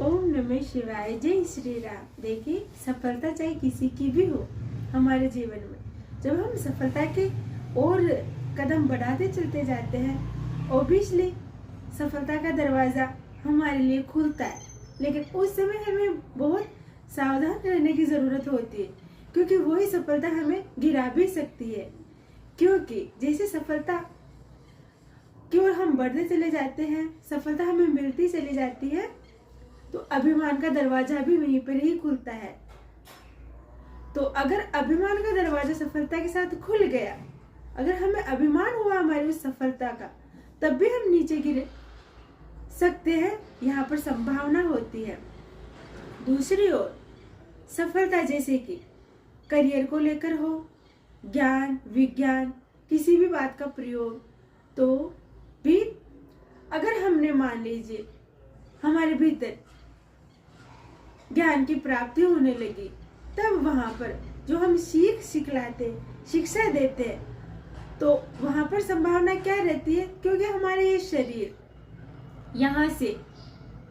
ओम नमः शिवाय, जय श्री राम। देखिए, सफलता चाहे किसी की भी हो हमारे जीवन में, जब हम सफलता के और कदम बढ़ाते चलते जाते हैं, ऑब्वियसली सफलता का दरवाजा हमारे लिए खुलता है। लेकिन उस समय हमें बहुत सावधान रहने की जरूरत होती है, क्योंकि वही सफलता हमें गिरा भी सकती है। क्योंकि जैसे सफलता की ओर हम बढ़ते चले जाते हैं, सफलता हमें मिलती चली जाती है, तो अभिमान का दरवाजा भी वहीं पर ही खुलता है। तो अगर अभिमान का दरवाजा सफलता के साथ खुल गया, अगर हमें अभिमान हुआ हमारी उस सफलता का, तब भी हम नीचे गिर सकते हैं, यहाँ पर संभावना होती है। दूसरी ओर सफलता जैसे कि करियर को लेकर हो, ज्ञान विज्ञान किसी भी बात का प्रयोग, तो भी अगर हमने मान लीजिए हमारे भीतर ज्ञान की प्राप्ति होने लगी, तब वहां पर जो हम सिखलाते शिक्षा देते हैं, तो वहां पर संभावना क्या रहती है, क्योंकि हमारे ये शरीर यहाँ से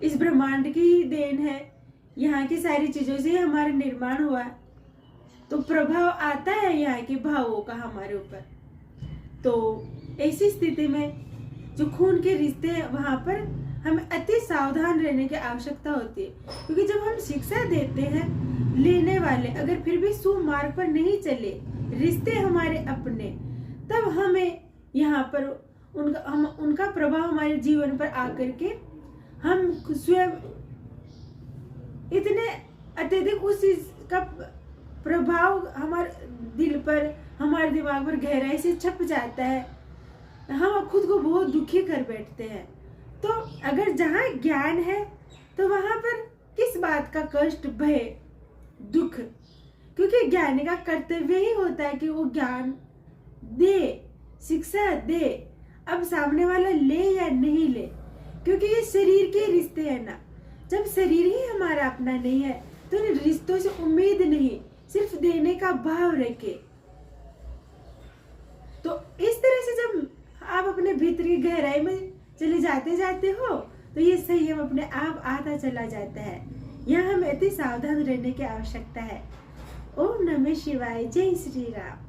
इस ब्रह्मांड की ही देन है, यहाँ की सारी चीजों से हमारा निर्माण हुआ है, तो प्रभाव आता है यहाँ के भावों का हमारे ऊपर। तो ऐसी स्थिति में जो खून के रिश्ते हैं, वहां पर हमें अति सावधान रहने की आवश्यकता होती है। क्योंकि जब हम शिक्षा देते हैं, लेने वाले अगर फिर भी सुमार्ग पर नहीं चले, रिश्ते हमारे अपने, तब हमें यहाँ पर उनका प्रभाव हमारे जीवन पर आकर के हम स्वयं इतने अत्यधिक उस चीज का प्रभाव हमारे दिल पर, हमारे दिमाग पर गहराई से छप जाता है, हम खुद को बहुत दुखी कर बैठते हैं। तो अगर जहाँ ज्ञान है, तो वहां पर किस बात का कष्ट, भय, दुख, क्योंकि ज्ञानी का कर्तव्य ही होता है कि वो ज्ञान दे, शिक्षा दे। अब सामने वाला ले या नहीं ले, क्योंकि ये शरीर के रिश्ते हैं ना। जब शरीर ही हमारा अपना नहीं है, तो इन रिश्तों से उम्मीद नहीं, सिर्फ देने का भाव रखे। तो इस तरह से जब आप अपने भीतर की गहराई में चले जाते हो, तो ये संयम अपने आप आता चला जाता है। यहाँ हमें अति सावधान रहने की आवश्यकता है। ओम नमः शिवाय, जय श्री राम।